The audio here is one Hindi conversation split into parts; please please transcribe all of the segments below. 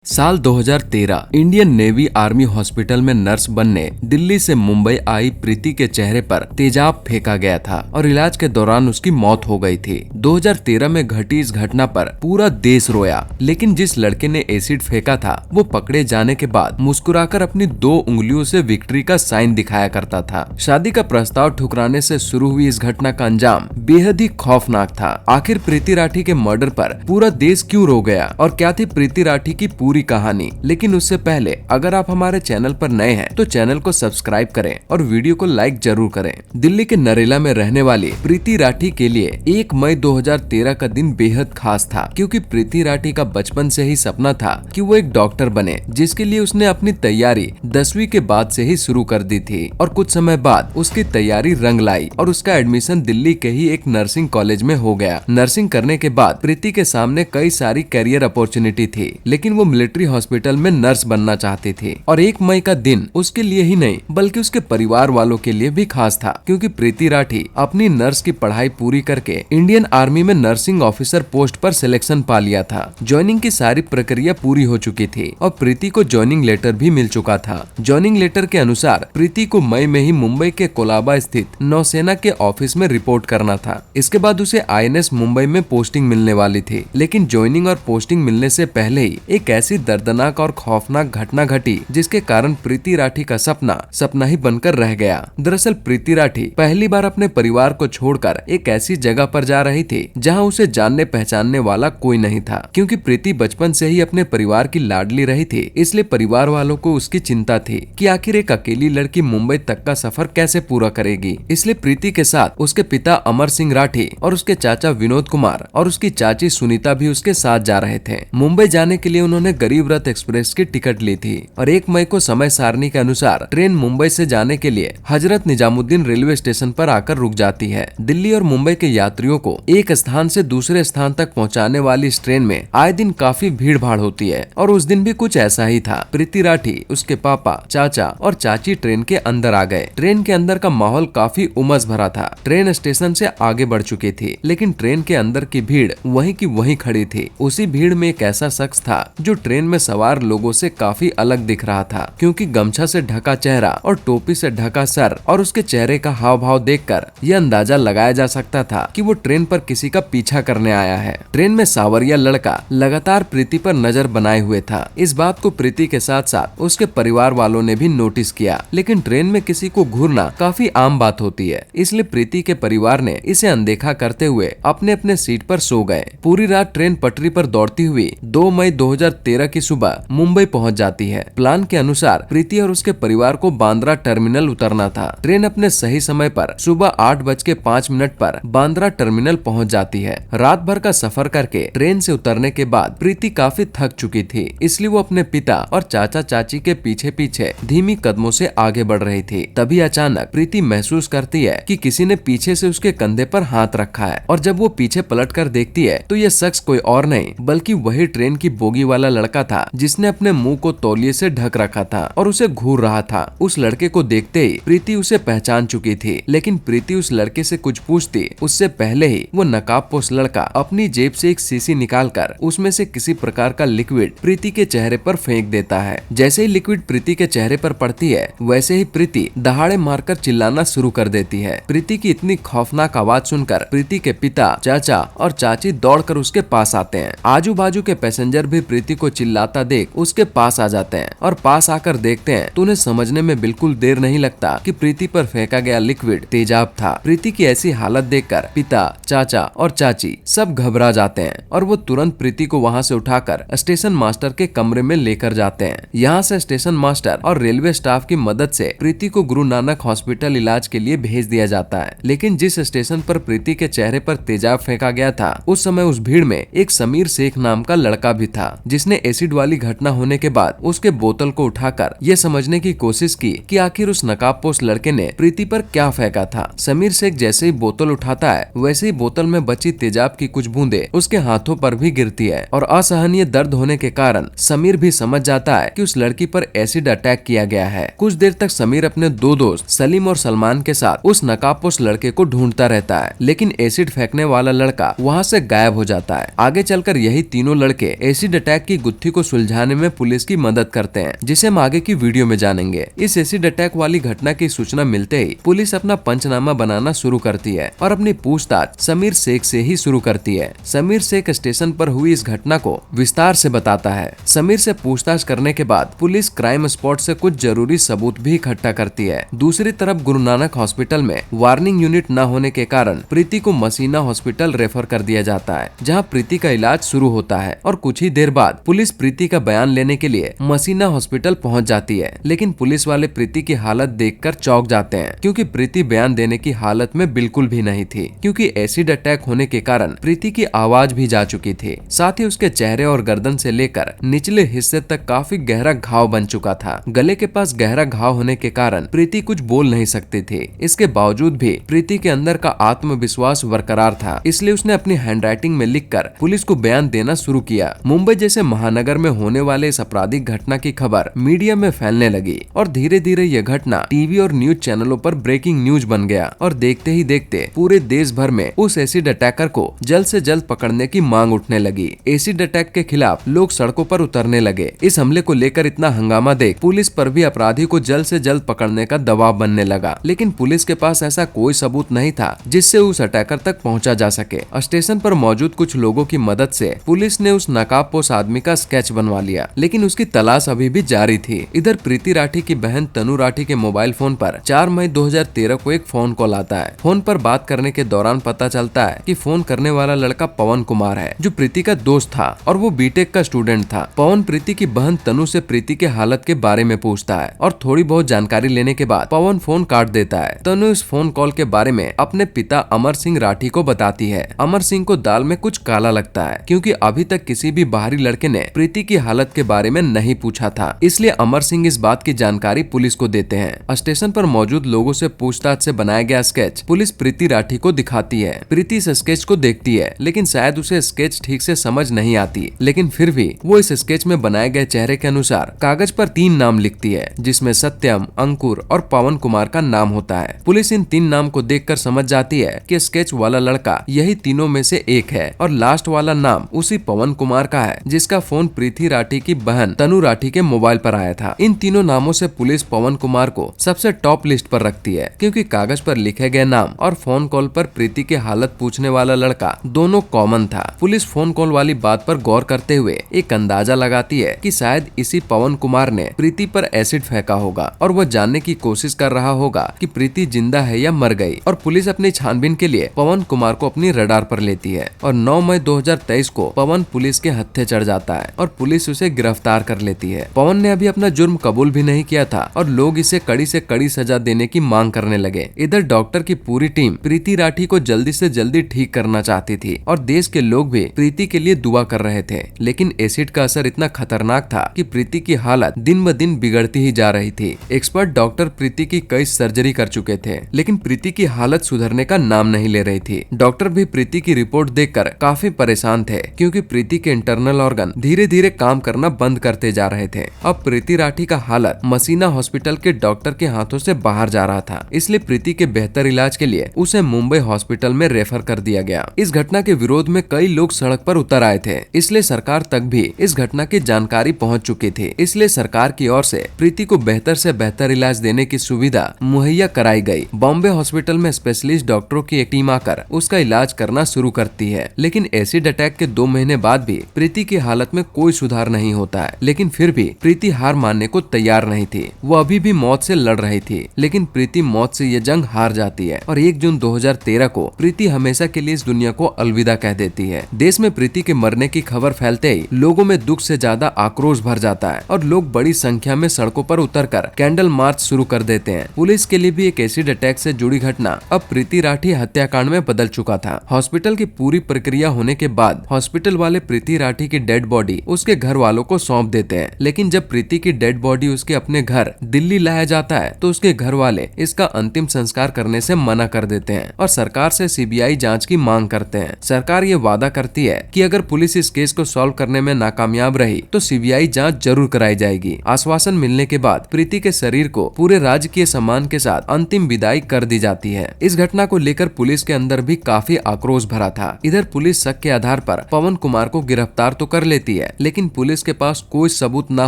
साल 2013 इंडियन नेवी आर्मी हॉस्पिटल में नर्स बनने दिल्ली से मुंबई आई प्रीति के चेहरे पर तेजाब फेंका गया था और इलाज के दौरान उसकी मौत हो गई थी। 2013 में घटी इस घटना पर पूरा देश रोया, लेकिन जिस लड़के ने एसिड फेंका था वो पकड़े जाने के बाद मुस्कुराकर अपनी 2 उंगलियों से विक्ट्री का साइन दिखाया करता था। शादी का प्रस्ताव ठुकराने से शुरू हुई इस घटना का अंजाम बेहद ही खौफनाक था। आखिर प्रीति राठी के मर्डर पर पूरा देश क्यों रो गया और क्या थी प्रीति राठी की पूरी कहानी। लेकिन उससे पहले अगर आप हमारे चैनल पर नए हैं तो चैनल को सब्सक्राइब करें और वीडियो को लाइक जरूर करें। दिल्ली के नरेला में रहने वाली प्रीति राठी के लिए 1 मई 2013 का दिन बेहद खास था, क्योंकि प्रीति राठी का बचपन से ही सपना था कि वो एक डॉक्टर बने, जिसके लिए उसने अपनी तैयारी 10वीं के बाद से ही शुरू कर दी थी। और कुछ समय बाद उसकी तैयारी रंग लाई और उसका एडमिशन दिल्ली के ही एक नर्सिंग कॉलेज में हो गया। नर्सिंग करने के बाद प्रीति के सामने कई सारी कैरियर अपॉर्चुनिटी थी, लेकिन वो मिलिट्री हॉस्पिटल में नर्स बनना चाहती थी। और 1 मई का दिन उसके लिए ही नहीं बल्कि उसके परिवार वालों के लिए भी खास था, क्योंकि प्रीति राठी अपनी नर्स की पढ़ाई पूरी करके इंडियन आर्मी में नर्सिंग ऑफिसर पोस्ट पर सिलेक्शन पा लिया था। ज्वाइनिंग की सारी प्रक्रिया पूरी हो चुकी थी और प्रीति को ज्वाइनिंग लेटर भी मिल चुका था। ज्वाइनिंग लेटर के अनुसार प्रीति को मई में ही मुंबई के कोलाबा स्थित नौसेना के ऑफिस में रिपोर्ट करना था। इसके बाद उसे INS मुंबई में पोस्टिंग मिलने वाली थी, लेकिन ज्वाइनिंग और पोस्टिंग मिलने से पहले ही एक ऐसी दर्दनाक और खौफनाक घटना घटी, जिसके कारण प्रीति राठी का सपना ही बनकर रह गया। दरअसल प्रीति राठी पहली बार अपने परिवार को छोड़कर एक ऐसी जगह पर जा रही थी जहां उसे जानने पहचानने वाला कोई नहीं था। क्योंकि प्रीति बचपन से ही अपने परिवार की लाडली रही थी, इसलिए परिवार वालों को उसकी चिंता थी कि आखिर एक अकेली लड़की मुंबई तक का सफर कैसे पूरा करेगी। इसलिए प्रीति के साथ उसके पिता अमर सिंह राठी और उसके चाचा विनोद कुमार और उसकी चाची सुनीता भी उसके साथ जा रहे थे। मुंबई जाने के लिए उन्होंने गरीब रथ एक्सप्रेस की टिकट ली थी और 1 मई को समय सारणी के अनुसार ट्रेन मुंबई से जाने के लिए हजरत निजामुद्दीन रेलवे स्टेशन पर आकर रुक जाती है। दिल्ली और मुंबई के यात्रियों को एक स्थान से दूसरे स्थान तक पहुंचाने वाली इस ट्रेन में आए दिन काफी भीड़ भाड़ होती है और उस दिन भी कुछ ऐसा ही था। प्रीति राठी, उसके पापा, चाचा और चाची ट्रेन के अंदर आ गए। ट्रेन के अंदर का माहौल काफी उमस भरा था। ट्रेन स्टेशन से आगे बढ़ चुकी थी, लेकिन ट्रेन के अंदर की भीड़ वहीं की वहीं खड़ी थी। उसी भीड़ में एक ऐसा शख्स था जो ट्रेन में सवार लोगों से काफी अलग दिख रहा था, क्योंकि गमछा से ढका चेहरा और टोपी से ढका सर और उसके चेहरे का हाव भाव देखकर यह अंदाजा लगाया जा सकता था कि वो ट्रेन पर किसी का पीछा करने आया है। ट्रेन में सावरिया लड़का लगातार प्रीति पर नजर बनाए हुए था। इस बात को प्रीति के साथ साथ उसके परिवार वालों ने भी नोटिस किया, लेकिन ट्रेन में किसी को घूरना काफी आम बात होती है, इसलिए प्रीति के परिवार ने इसे अनदेखा करते हुए अपने अपने सीट पर सो गए। पूरी रात ट्रेन पटरी पर दौड़ती हुई 2 मई 2013 की सुबह मुंबई पहुंच जाती है। प्लान के अनुसार प्रीति और उसके परिवार को बांद्रा टर्मिनल उतरना था। ट्रेन अपने सही समय पर सुबह 8:05 पर बांद्रा टर्मिनल पहुंच जाती है। रात भर का सफर करके ट्रेन से उतरने के बाद प्रीति काफी थक चुकी थी, इसलिए वो अपने पिता और चाचा चाची के पीछे पीछे धीमी कदमों से आगे बढ़ रही थी। तभी अचानक प्रीति महसूस करती है कि किसी ने पीछे से उसके कंधे पर हाथ रखा है, और जब वो पीछे पलट कर देखती है तो ये शख्स कोई और नहीं बल्कि वही ट्रेन की बोगी वाला लड़का था, जिसने अपने मुंह को तौलिए से ढक रखा था और उसे घूर रहा था। उस लड़के को देखते ही प्रीति उसे पहचान चुकी थी, लेकिन प्रीति उस लड़के से कुछ पूछती उससे पहले ही वो नकाबपोश लड़का अपनी जेब से एक शीशी निकालकर उसमें से किसी प्रकार का लिक्विड प्रीति के चेहरे पर फेंक देता है। जैसे ही लिक्विड प्रीति के चेहरे पर पड़ती है, वैसे ही प्रीति दहाड़े मारकर चिल्लाना शुरू कर देती है। प्रीति की इतनी खौफनाक आवाज सुनकर प्रीति के पिता, चाचा और चाची दौड़कर उसके पास आते हैं। आजू बाजू के पैसेंजर भी प्रीति को चिल्लाता देख उसके पास आ जाते हैं और पास आकर देखते हैं तो उन्हें समझने में बिल्कुल देर नहीं लगता कि प्रीति पर फेंका गया लिक्विड तेजाब था। प्रीति की ऐसी हालत देखकर पिता, चाचा और चाची सब घबरा जाते हैं और वो तुरंत प्रीति को वहां से उठाकर स्टेशन मास्टर के कमरे में लेकर जाते हैं। यहाँ से स्टेशन मास्टर और रेलवे स्टाफ की मदद से प्रीति को गुरु नानक हॉस्पिटल इलाज के लिए भेज दिया जाता है। लेकिन जिस स्टेशन पर प्रीति के चेहरे पर तेजाब फेंका गया था, उस समय उस भीड़ में एक समीर शेख नाम का लड़का भी था, जिसने एसिड वाली घटना होने के बाद उसके बोतल को उठाकर ये समझने की कोशिश की कि आखिर उस नकाबपोश लड़के ने प्रीति पर क्या फेंका था। समीर शेख जैसे ही बोतल उठाता है, वैसे ही बोतल में बची तेजाब की कुछ बूंदें उसके हाथों पर भी गिरती है और असहनीय दर्द होने के कारण समीर भी समझ जाता है कि उस लड़की पर एसिड अटैक किया गया है। कुछ देर तक समीर अपने 2 दोस्त सलीम और सलमान के साथ उस नकाबपोश लड़के को ढूंढता रहता है, लेकिन एसिड फेंकने वाला लड़का वहाँ से गायब हो जाता है। आगे चलकर यही तीनों लड़के एसिड अटैक की गुत्थी को सुलझाने में पुलिस की मदद करते हैं, जिसे हम आगे की वीडियो में जानेंगे। इस एसिड अटैक वाली घटना की सूचना मिलते ही पुलिस अपना पंचनामा बनाना शुरू करती है और अपनी पूछताछ समीर शेख से ही शुरू करती है। समीर शेख स्टेशन पर हुई इस घटना को विस्तार से बताता है। समीर से पूछताछ करने के बाद पुलिस क्राइम स्पॉट से कुछ जरूरी सबूत भी इकट्ठा करती है। दूसरी तरफ गुरु नानक हॉस्पिटल में वार्निंग यूनिट न होने के कारण प्रीति को मसीना हॉस्पिटल रेफर कर दिया जाता है, जहां प्रीति का इलाज शुरू होता है। और कुछ ही देर बाद पुलिस प्रीति का बयान लेने के लिए मसीना हॉस्पिटल पहुंच जाती है, लेकिन पुलिस वाले प्रीति की हालत देखकर चौंक जाते हैं, क्योंकि प्रीति बयान देने की हालत में बिल्कुल भी नहीं थी, क्योंकि एसिड अटैक होने के कारण प्रीति की आवाज भी जा चुकी थी। साथ ही उसके चेहरे और गर्दन से लेकर निचले हिस्से तक काफी गहरा घाव बन चुका था। गले के पास गहरा घाव होने के कारण प्रीति कुछ बोल नहीं सकती थी। इसके बावजूद भी प्रीति के अंदर का आत्मविश्वास बरकरार था, इसलिए उसने अपनी हैंडराइटिंग में लिखकर पुलिस को बयान देना शुरू किया। मुंबई जैसे महानगर में होने वाले इस आपराधिक घटना की खबर मीडिया में फैलने लगी और धीरे धीरे यह घटना टीवी और न्यूज चैनलों पर ब्रेकिंग न्यूज बन गया और देखते ही देखते पूरे देश भर में उस एसिड अटैकर को जल्द से जल्द पकड़ने की मांग उठने लगी। एसिड अटैक के खिलाफ लोग सड़कों पर उतरने लगे। इस हमले को लेकर इतना हंगामा देख पुलिस पर भी अपराधी को जल्द से जल्द पकड़ने का दबाव बनने लगा, लेकिन पुलिस के पास ऐसा कोई सबूत नहीं था जिससे उस अटैकर तक पहुंचा जा सके। स्टेशन पर मौजूद कुछ लोगों की मदद से पुलिस ने उस नकाबपोश आदमी का स्केच बनवा लिया, लेकिन उसकी तलाश अभी भी जारी थी। इधर प्रीति राठी की बहन तनु राठी के मोबाइल फोन पर 4 मई 2013 को एक फोन कॉल आता है। फोन पर बात करने के दौरान पता चलता है कि फोन करने वाला लड़का पवन कुमार है, जो प्रीति का दोस्त था और वो बीटेक का स्टूडेंट था। पवन प्रीति की बहन तनु से प्रीति के हालत के बारे में पूछता है और थोड़ी बहुत जानकारी लेने के बाद पवन फोन काट देता है। तनु इस फोन कॉल के बारे में अपने पिता अमर सिंह राठी को बताती है। अमर सिंह को दाल में कुछ काला लगता है, क्योंकि अभी तक किसी भी बाहरी लड़के ने प्रीति की हालत के बारे में नहीं पूछा था, इसलिए अमर सिंह इस बात की जानकारी पुलिस को देते हैं। स्टेशन पर मौजूद लोगों से पूछताछ से बनाया गया स्केच पुलिस प्रीति राठी को दिखाती है। प्रीति इस स्केच को देखती है, लेकिन शायद उसे स्केच ठीक से समझ नहीं आती, लेकिन फिर भी वो इस स्केच में बनाए गए चेहरे के अनुसार कागज पर 3 नाम लिखती है, जिसमें सत्यम, अंकुर और पवन कुमार का नाम होता है। पुलिस इन 3 नाम को देखकर समझ जाती है कि स्केच वाला लड़का यही तीनों में से एक है और लास्ट वाला नाम उसी पवन कुमार का है, जिसका फोन प्रीति राठी की बहन तनु राठी के मोबाइल पर आया था। इन तीनों नामों से पुलिस पवन कुमार को सबसे टॉप लिस्ट पर रखती है, क्योंकि कागज पर लिखे गए नाम और फोन कॉल पर प्रीति की हालत पूछने वाला लड़का दोनों कॉमन था। पुलिस फोन कॉल वाली बात पर गौर करते हुए एक अंदाजा लगाती है कि शायद इसी पवन कुमार ने प्रीति पर एसिड फेंका होगा और वह जानने की कोशिश कर रहा होगा कि प्रीति जिंदा है या मर गई। और पुलिस अपनी छानबीन के लिए पवन कुमार को अपनी रडार पर लेती है और 9 मई 2023 को पवन पुलिस के हत्थे चढ़ जाता है और पुलिस उसे गिरफ्तार कर लेती है। पवन ने अभी अपना जुर्म कबूल भी नहीं किया था और लोग इसे कड़ी से कड़ी सजा देने की मांग करने लगे। इधर डॉक्टर की पूरी टीम प्रीति राठी को जल्दी से जल्दी ठीक करना चाहती थी और देश के लोग भी प्रीति के लिए दुआ कर रहे थे, लेकिन एसिड का असर इतना खतरनाक था कि प्रीति की हालत दिन ब दिन बिगड़ती ही जा रही थी। एक्सपर्ट डॉक्टर प्रीति की कई सर्जरी कर चुके थे, लेकिन प्रीति की हालत सुधरने का नाम नहीं ले रही थी। डॉक्टर भी प्रीति की रिपोर्ट देखकर काफी परेशान थे, क्योंकि प्रीति के इंटरनल ऑर्गन धीरे धीरे काम करना बंद करते जा रहे थे। अब प्रीति राठी का हालत मसीना हॉस्पिटल के डॉक्टर के हाथों से बाहर जा रहा था, इसलिए प्रीति के बेहतर इलाज के लिए उसे मुंबई हॉस्पिटल में रेफर कर दिया गया। इस घटना के विरोध में कई लोग सड़क पर उतर आए थे, इसलिए सरकार तक भी इस घटना की जानकारी पहुंच चुकी थी। इसलिए सरकार की ओर से प्रीति को बेहतर से बेहतर इलाज देने की सुविधा मुहैया कराई गई। बॉम्बे हॉस्पिटल में स्पेशलिस्ट डॉक्टरों की एक टीम आकर उसका इलाज करना शुरू करती है, लेकिन एसिड अटैक के 2 महीने बाद भी प्रीति की हालत में कोई सुधार नहीं होता है। लेकिन फिर भी प्रीति हार मानने को तैयार नहीं थी। वो अभी भी मौत से लड़ रही थी, लेकिन प्रीति मौत से ये जंग हार जाती है और 1 जून 2013 को प्रीति हमेशा के लिए इस दुनिया को अलविदा कह देती है। देश में प्रीति के मरने की खबर फैलते ही लोगों में दुख से ज्यादा आक्रोश भर जाता है और लोग बड़ी संख्या में सड़कों पर उतरकर कैंडल मार्च शुरू कर देते हैं। पुलिस के लिए भी एक एसिड अटैक से जुड़ी घटना अब प्रीति राठी हत्याकांड में बदल चुका था। हॉस्पिटल की पूरी प्रक्रिया होने के बाद हॉस्पिटल वाले प्रीति राठी की डेड बॉडी उसके घर वालों को सौंप देते हैं, लेकिन जब प्रीति की डेड बॉडी उसके अपने घर दिल्ली लाया जाता है तो उसके घर वाले इसका अंतिम संस्कार करने से मना कर देते हैं और सरकार से सीबीआई जांच की मांग करते हैं। सरकार ये वादा करती है कि अगर पुलिस इस केस को सॉल्व करने में नाकामयाब रही तो सीबीआई जांच जरूर कराई जाएगी। आश्वासन मिलने के बाद प्रीति के शरीर को पूरे राजकीय सम्मान के साथ अंतिम विदाई कर दी जाती है। इस घटना को लेकर पुलिस के अंदर भी काफी आक्रोश भरा था। इधर पुलिस शक के आधार पर पवन कुमार को गिरफ्तार तो कर लेती है, है, लेकिन पुलिस के पास कोई सबूत न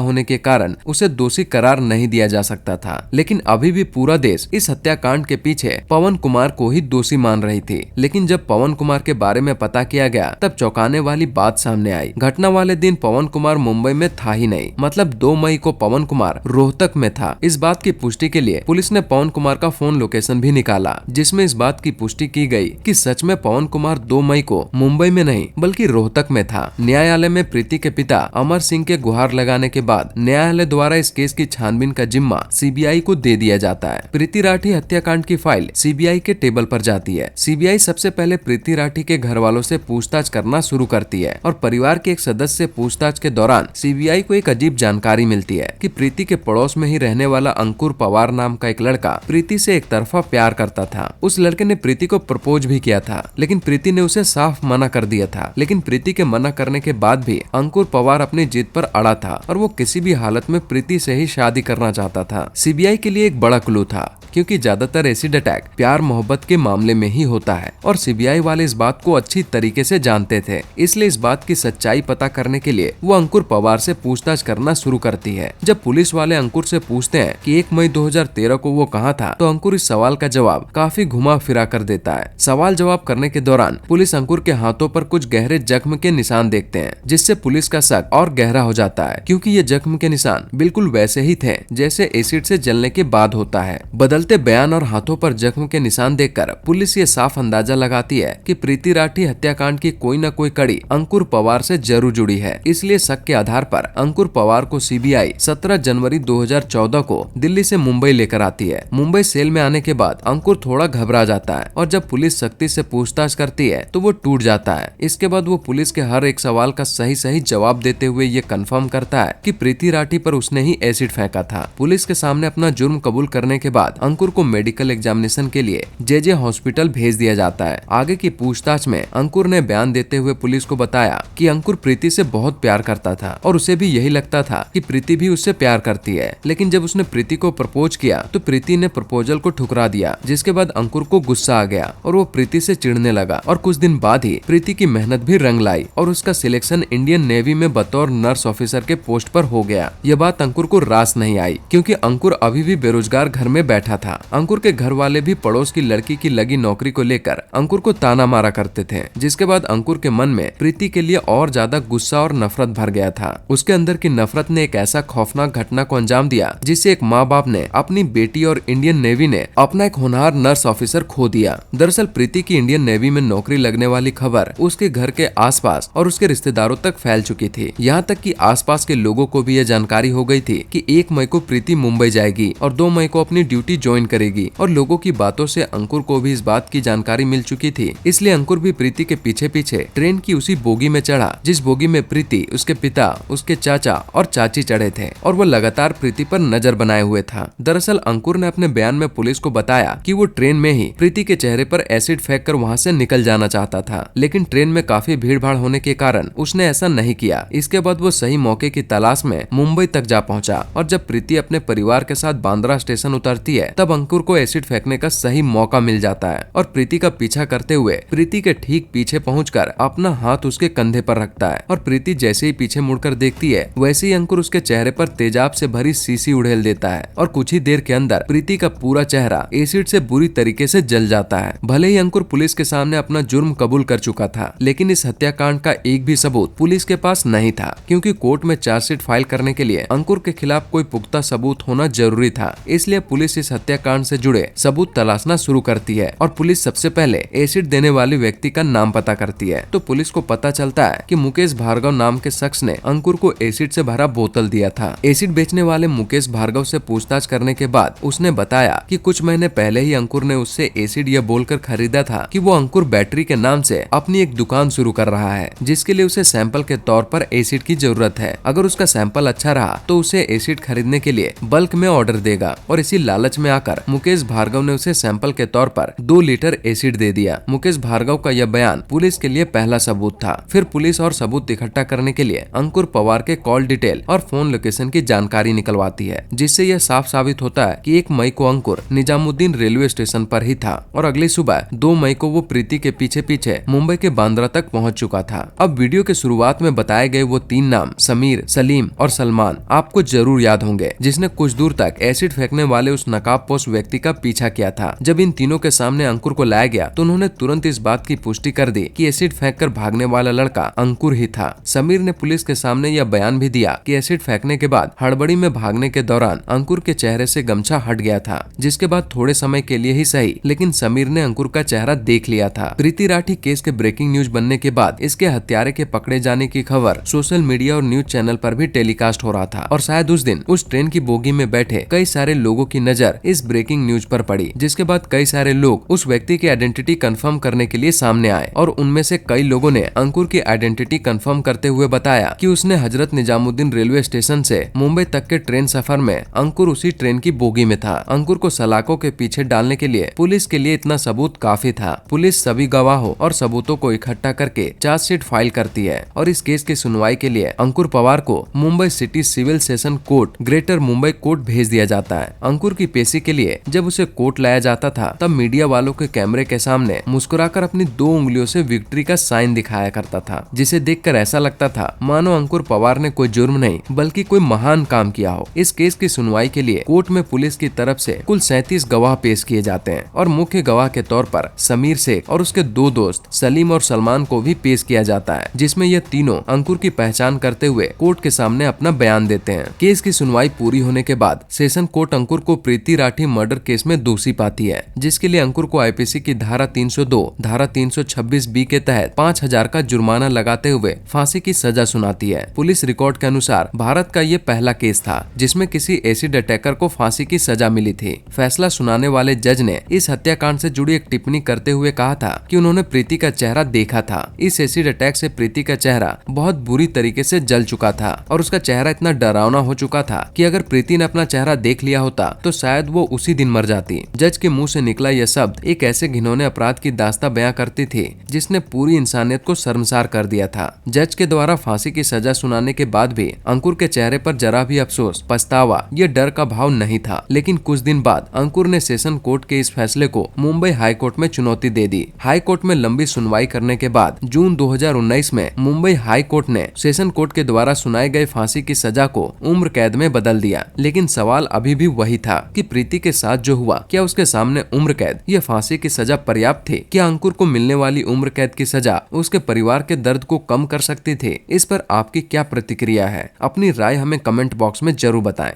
होने के कारण उसे दोषी करार नहीं दिया जा सकता था। लेकिन अभी भी पूरा देश इस हत्याकांड के पीछे पवन कुमार को ही दोषी मान रही थी। लेकिन जब पवन कुमार के बारे में पता किया गया तब चौंकाने वाली बात सामने आई। घटना वाले दिन पवन कुमार मुंबई में था ही नहीं, मतलब 2 मई को पवन कुमार रोहतक में था। इस बात की पुष्टि के लिए पुलिस ने पवन कुमार का फोन लोकेशन भी निकाला, जिसमें इस बात की पुष्टि की गई कि सच में पवन कुमार 2 मई को मुंबई में नहीं बल्कि रोहतक में था। न्यायालय में प्रीति के पिता अमर सिंह के गुहार लगाने के बाद न्यायालय द्वारा इस केस की छानबीन का जिम्मा सीबीआई को दे दिया जाता है। प्रीति राठी हत्याकांड की फाइल सीबीआई के टेबल पर जाती है। सीबीआई सबसे पहले प्रीति राठी के घर वालों से पूछताछ करना शुरू करती है और परिवार के एक सदस्य से पूछताछ के दौरान सीबीआई को एक अजीब जानकारी मिलती है कि प्रीति के पड़ोस में ही रहने वाला अंकुर पवार नाम का एक लड़का प्रीति से एक तरफा प्यार करता था। उस लड़के ने प्रीति को प्रपोज भी किया था, लेकिन प्रीति ने उसे साफ मना कर दिया था। लेकिन प्रीति के मना करने के बाद भी अंकुर पवार अपनी जिद पर अड़ा था और वो किसी भी हालत में प्रीति से ही शादी करना चाहता था। सीबीआई के लिए एक बड़ा क्लू था, क्योंकि ज्यादातर एसिड अटैक प्यार मोहब्बत के मामले में ही होता है और सीबीआई वाले इस बात को अच्छी तरीके से जानते थे। इसलिए इस बात की सच्चाई पता करने के लिए वो अंकुर पवार से पूछताछ करना शुरू करती है। जब पुलिस वाले अंकुर से पूछते हैं कि 1 मई 2013 को वो कहाँ था, तो अंकुर इस सवाल का जवाब काफी घुमा फिरा कर देता है। सवाल जवाब करने के दौरान पुलिस अंकुर के हाथों पर कुछ गहरे जख्म के निशान देखते हैं, जिससे पुलिस का शक और गहरा हो जाता है, क्योंकि ये जख्म के निशान बिल्कुल वैसे ही थे जैसे एसिड से जलने के बाद होता है। बदलते बयान और हाथों पर जख्म के निशान देखकर पुलिस ये साफ अंदाजा लगाती है कि प्रीति राठी हत्याकांड की कोई न कोई कड़ी अंकुर पवार से जरूर जुड़ी है। इसलिए शक के आधार पर अंकुर पवार को सीबीआई 17 जनवरी 2014 को दिल्ली से मुंबई लेकर आती है। मुंबई सेल में आने के बाद अंकुर थोड़ा घबरा जाता है और जब पुलिस सख्ती से पूछताछ करती है तो वो टूट जाता है। इसके बाद वो पुलिस के हर एक सवाल का सही सही जवाब देते हुए ये कंफर्म करता है कि प्रीति राठी पर उसने ही एसिड फेंका था। पुलिस के सामने अपना जुर्म कबूल करने के बाद अंकुर को मेडिकल एग्जामिनेशन के लिए जे हॉस्पिटल भेज दिया जाता है। आगे की पूछताछ में अंकुर ने बयान देते हुए पुलिस को बताया कि अंकुर प्रीति से बहुत प्यार करता था और उसे भी यही लगता था कि प्रीति भी उससे प्यार करती है। लेकिन जब उसने प्रीति को प्रपोज किया तो प्रीति ने प्रपोजल को ठुकरा दिया, जिसके बाद अंकुर को गुस्सा आ गया और वो प्रीति से चिढ़ने लगा। और कुछ दिन बाद ही प्रीति की मेहनत भी रंग लाई और उसका सिलेक्शन इंडियन नेवी में बतौर नर्स ऑफिसर के पोस्ट पर हो गया। यह बात अंकुर को रास नहीं आई, क्योंकि अंकुर अभी भी बेरोजगार घर में बैठा था। अंकुर के घर वाले भी पड़ोस की लड़की की लगी नौकरी को लेकर अंकुर को ताना मारा करते थे, जिसके बाद अंकुर के मन में प्रीति के लिए और ज्यादा गुस्सा और नफरत भर गया था। उसके अंदर की नफरत ने एक ऐसा खौफनाक घटना को अंजाम दिया जिससे एक माँ बाप ने अपनी बेटी और इंडियन नेवी ने अपना एक होनहार नर्स ऑफिसर खो दिया। दरअसल प्रीति की इंडियन नेवी में नौकरी लगने वाली खबर उसके घर के आसपास और उसके रिश्तेदारों तक फैल चुकी थी। यहाँ तक कि आसपास के लोगों को भी यह जानकारी हो गई थी कि 1 मई को प्रीति मुंबई जाएगी और 2 मई को अपनी ड्यूटी ज्वाइन करेगी। और लोगों की बातों से अंकुर को भी इस बात की जानकारी मिल चुकी थी। इसलिए अंकुर भी प्रीति के पीछे पीछे ट्रेन की उसी बोगी में चढ़ा जिस बोगी में प्रीति, उसके पिता, उसके चाचा और चाची चढ़े थे और वो लगातार प्रीति पर नजर बनाए हुए था। दरअसल अंकुर ने अपने बयान में पुलिस को बताया कि वो ट्रेन में ही प्रीति के चेहरे पर एसिड फेंक कर वहाँ से निकल जाना चाहता था, लेकिन ट्रेन में काफी भीड़ भाड़ होने के कारण उसने ऐसा नहीं किया। इसके बाद वो सही मौके की तलाश में मुंबई तक जा पहुंचा और जब प्रीति अपने परिवार के साथ बांद्रा स्टेशन उतरती है तब अंकुर को एसिड फेंकने का सही मौका मिल जाता है और प्रीति का पीछा करते हुए प्रीति के ठीक पीछे पहुंचकर अपना हाथ उसके कंधे पर रखता है और प्रीति जैसे ही पीछे मुड़कर देखती है वैसे ही अंकुर उसके चेहरे पर तेजाब से भरी शीशी उड़ेल देता है और कुछ ही देर के अंदर प्रीति का पूरा चेहरा एसिड से बुरी तरीके से जल जाता है। भले ही अंकुर पुलिस के सामने अपना जुर्म कबूल कर चुका था, लेकिन इस हत्याकांड का एक भी सबूत पुलिस के पास नहीं था, क्योंकि कोर्ट में चार्जशीट फाइल करने के लिए अंकुर के खिलाफ कोई पुख्ता सबूत होना जरूरी था। इसलिए पुलिस इस हत्याकांड से जुड़े सबूत तलाशना शुरू करती है और पुलिस सबसे पहले एसिड देने वाले व्यक्ति का नाम पता करती है। तो पुलिस को पता चलता है कि मुकेश भार्गव नाम के शख्स ने अंकुर को एसिड से भरा बोतल दिया था। एसिड बेचने वाले मुकेश भार्गव से पूछताछ करने के बाद उसने बताया कि कुछ महीने पहले ही अंकुर ने उससे एसिड यह बोलकर खरीदा था कि वो अंकुर बैटरी के नाम से अपनी एक दुकान शुरू कर रहा है, जिसके लिए उसे सैंपल के तौर पर एसिड की जरूरत है। अगर उसका सैंपल अच्छा रहा तो उसे एसिड खरीदने के लिए बल्क में ऑर्डर देगा और इसी लालच में आकर मुकेश भार्गव ने उसे सैंपल के तौर पर 2 लीटर एसिड दे दिया। मुकेश भार्गव का यह बयान पुलिस के लिए पहला सबूत था। फिर पुलिस और सबूत इकट्ठा करने के लिए अंकुर पवार के कॉल डिटेल और फोन लोकेशन की जानकारी निकलवाती है, जिससे यह साफ साबित होता है कि 1 मई को अंकुर निजामुद्दीन रेलवे स्टेशन पर ही था और अगली सुबह 2 मई को वो प्रीति के पीछे पीछे मुंबई के बांद्रा तक पहुंच चुका था। अब वीडियो के शुरुआत में बताए गए वो 3 नाम समीर, सलीम और सलमान आपको जरूर याद होंगे, जिसने कुछ दूर तक एसिड फेंकने वाले उस नकाबपोश व्यक्ति का पीछा किया था। जब इन तीनों के सामने अंकुर को लाया गया तो उन्होंने तुरंत इस बात की पुष्टि कर दी कि एसिड फेंककर भागने वाला लड़का अंकुर ही था। समीर ने पुलिस के सामने यह बयान भी दिया कि एसिड फेंकने के बाद हड़बड़ी में भागने के दौरान अंकुर के चेहरे से गमछा हट गया था, जिसके बाद थोड़े समय के लिए ही सही लेकिन समीर ने अंकुर का चेहरा देख लिया था। प्रीति राठी केस के ब्रेकिंग न्यूज बनने के बाद इसके हत्यारे के पकड़े जाने की खबर सोशल मीडिया और न्यूज चैनल पर भी टेलीकास्ट हो रहा था और शायद उस दिन उस ट्रेन की बोगी में बैठे कई सारे लोगों की नजर इस ब्रेकिंग न्यूज पर पड़ी, जिसके बाद कई सारे लोग उस व्यक्ति की आइडेंटिटी कंफर्म करने के लिए सामने आए और उनमें से कई लोगों ने अंकुर की आइडेंटिटी कंफर्म करते हुए बताया कि उसने हजरत निजामुद्दीन रेलवे स्टेशन से मुंबई तक के ट्रेन सफर में अंकुर उसी ट्रेन की बोगी में था। अंकुर को सलाखों के पीछे डालने के लिए पुलिस के लिए इतना सबूत काफी था। पुलिस सभी गवाहों और सबूतों को इकट्ठा करके चार्जशीट फाइल करती है और इस केस की सुनवाई के लिए अंकुर पवार को Mumbai city civil session court greater Mumbai court भेज दिया जाता है। अंकुर की पेशी के लिए जब उसे कोर्ट लाया जाता था तब मीडिया वालों के कैमरे के सामने मुस्कुराकर अपनी 2 उंगलियों से विक्ट्री का साइन दिखाया करता था, जिसे देखकर ऐसा लगता था मानो अंकुर पवार ने कोई जुर्म नहीं बल्कि कोई महान काम किया हो। इस केस की सुनवाई के लिए कोर्ट में पुलिस की तरफ से कुल 37 गवाह पेश किए जाते हैं और मुख्य गवाह के तौर पर समीर शेख और उसके 2 दोस्त सलीम और सलमान को भी पेश किया जाता है, जिसमें ये तीनों अंकुर की पहचान करते हुए कोर्ट के सामने अपना बयान देते हैं। केस की सुनवाई पूरी होने के बाद सेशन कोर्ट अंकुर को प्रीति राठी मर्डर केस में दोषी पाती है, जिसके लिए अंकुर को आईपीसी की धारा 302, धारा 326 बी के तहत 5,000 का जुर्माना लगाते हुए फांसी की सजा सुनाती है। पुलिस रिकॉर्ड के अनुसार भारत का ये पहला केस था जिसमें किसी एसिड अटैकर को फांसी की सजा मिली थी। फैसला सुनाने वाले जज ने इस हत्याकांड से जुड़ी एक टिप्पणी करते हुए कहा था कि उन्होंने प्रीति का चेहरा देखा था। इस एसिड अटैक से प्रीति का चेहरा बहुत बुरी तरीके से जल चुका था और उसका चेहरा इतना डरावना हो चुका था कि अगर प्रीति ने अपना चेहरा देख लिया होता तो शायद वो उसी दिन मर जाती। जज के मुंह से निकला यह शब्द एक ऐसे घिनौने अपराध की दास्तां बयां करती थी जिसने पूरी इंसानियत को शर्मसार कर दिया था। जज के द्वारा फांसी की सजा सुनाने के बाद भी अंकुर के चेहरे पर जरा भी अफसोस, पछतावा या डर का भाव नहीं था। लेकिन कुछ दिन बाद अंकुर ने सेशन कोर्ट के इस फैसले को मुंबई हाई कोर्ट में चुनौती दे दी। हाई कोर्ट में लंबी सुनवाई करने के बाद जून 2019 में मुंबई हाई कोर्ट ने सेशन कोर्ट के द्वारा सुनाए गए फांसी की सजा को उम्र कैद में बदल दिया। लेकिन सवाल अभी भी वही था कि प्रीति के साथ जो हुआ क्या उसके सामने उम्र कैद या फांसी की सजा पर्याप्त थी? क्या अंकुर को मिलने वाली उम्र कैद की सजा उसके परिवार के दर्द को कम कर सकती थी? इस पर आपकी क्या प्रतिक्रिया है? अपनी राय हमें कमेंट बॉक्स में जरूर बताएं।